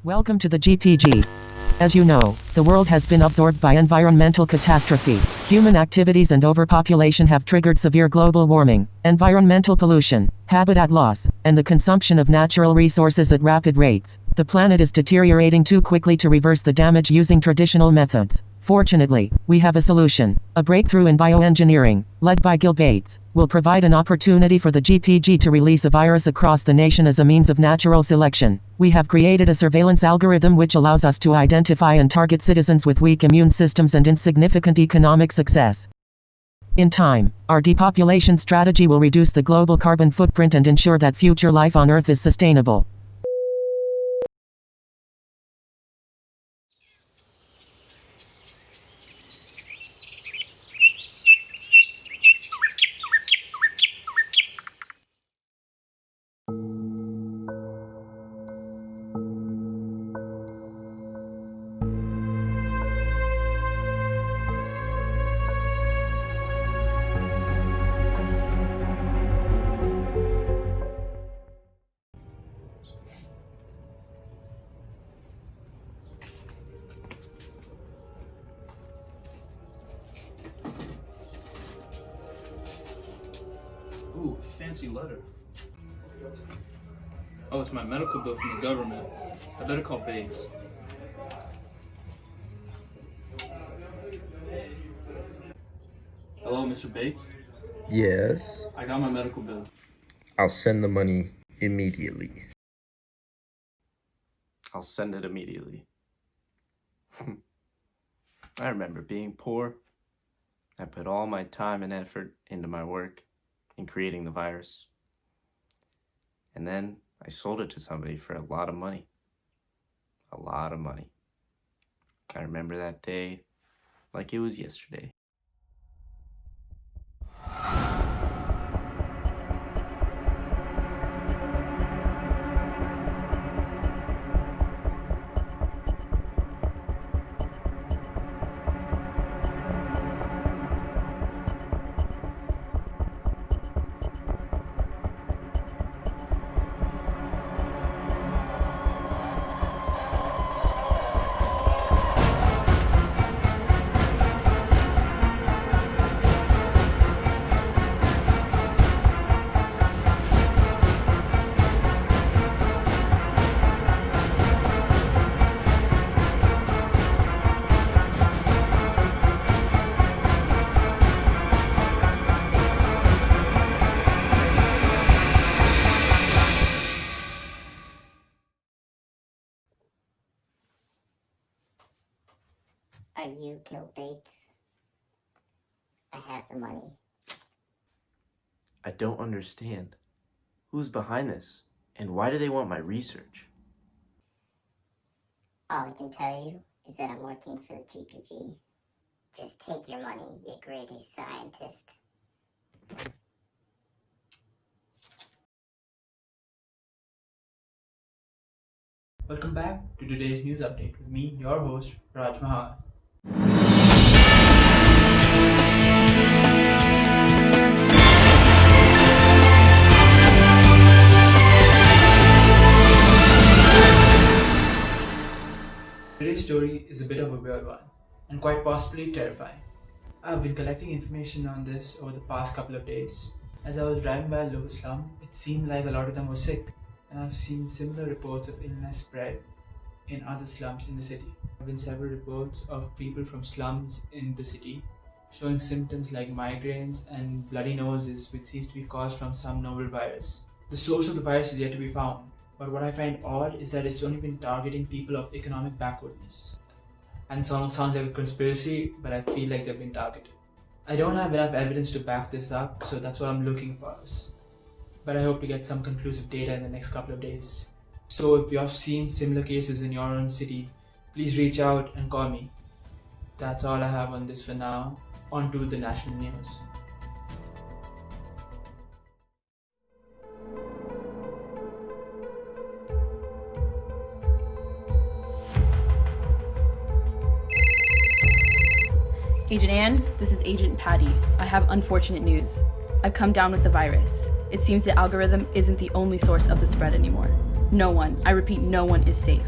Welcome to the GPG. As you know, the world has been absorbed by environmental catastrophe. Human activities and overpopulation have triggered severe global warming, environmental pollution, habitat loss, and the consumption of natural resources at rapid rates. The planet is deteriorating too quickly to reverse the damage using traditional methods. Fortunately, we have a solution. A breakthrough in bioengineering, led by Gil Bates, will provide an opportunity for the GPG to release a virus across the nation as a means of natural selection. We have created a surveillance algorithm which allows us to identify and target citizens with weak immune systems and insignificant economic success. In time, our depopulation strategy will reduce the global carbon footprint and ensure that future life on Earth is sustainable. Ooh, fancy letter. Oh, it's my medical bill from the government. I better call Bates. Hello, Mr. Bates? Yes. I got my medical bill. I'll send the money immediately. I'll send it immediately. I remember being poor. I put all my time and effort into my work in creating the virus. And then I sold it to somebody for a lot of money. A lot of money. I remember that day like it was yesterday. Are you Gil Bates? I have the money. I don't understand. Who's behind this? And why do they want my research? All I can tell you is that I'm working for the GPG. Just take your money, you greatest scientist. Welcome back to today's news update with me, your host, Raj Mahan. Today's story is a bit of a weird one, and quite possibly terrifying. I've been collecting information on this over the past couple of days. As I was driving by a local slum, it seemed like a lot of them were sick, and I've seen similar reports of illness spread in other slums in the city. There have been several reports of people from slums in the city showing symptoms like migraines and bloody noses, which seems to be caused from some novel virus. The source of the virus is yet to be found, but what I find odd is that it's only been targeting people of economic backwardness. And sounds like a conspiracy, but I feel like they've been targeted. I don't have enough evidence to back this up, so that's what I'm looking for. But I hope to get some conclusive data in the next couple of days. So if you have seen similar cases in your own city, please reach out and call me. That's all I have on this for now. On to the national news. Agent Ann, this is Agent Patty. I have unfortunate news. I've come down with the virus. It seems the algorithm isn't the only source of the spread anymore. No one, I repeat, no one is safe.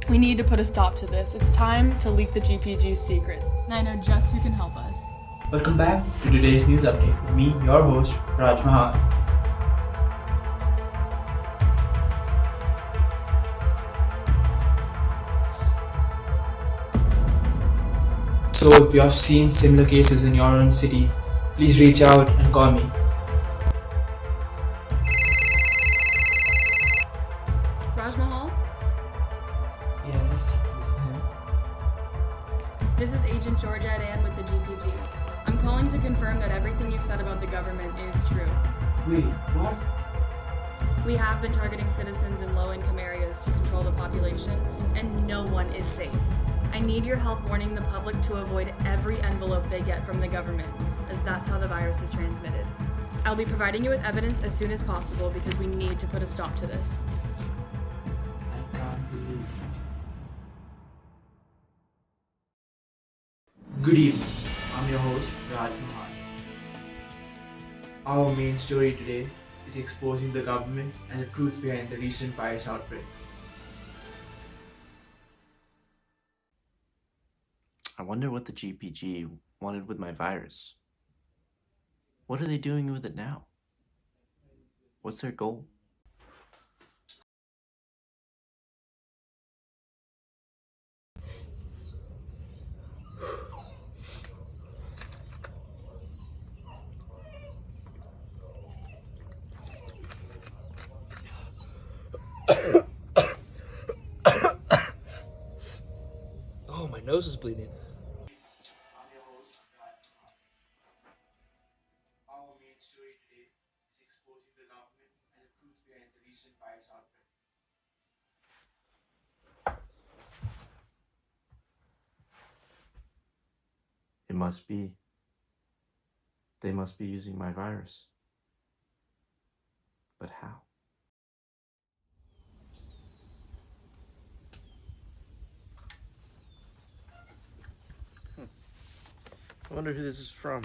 We need to put a stop to this. It's time to leak the GPG's secrets. And I know just who can help us. Welcome back to today's news update with me, your host, Raj Mahan. So if you have seen similar cases in your own city, please reach out and call me. Raj Mahal, Yes, this is him. this is Agent Georgia Ann with the GPG. I'm calling to confirm that everything you've said about the government is true. Wait, what? We have been targeting citizens in low-income areas to control the population, and no one is safe. I need your help warning the public to avoid every envelope they get from the government, as that's how the virus is transmitted. I'll be providing you with evidence as soon as possible because we need to put a stop to this. I can't believe it. Good evening. I'm your host, Raj Mahan. Our main story today is exposing the government and the truth behind the recent virus outbreak. I wonder what the GPG wanted with my virus. What are they doing with it now? What's their goal? Oh, my nose is bleeding. I'm your host, Raj Mahan. Our main story today is exposing the government and the truth behind the recent virus outbreak. It must be. They must be using my virus. But how? I wonder who this is from.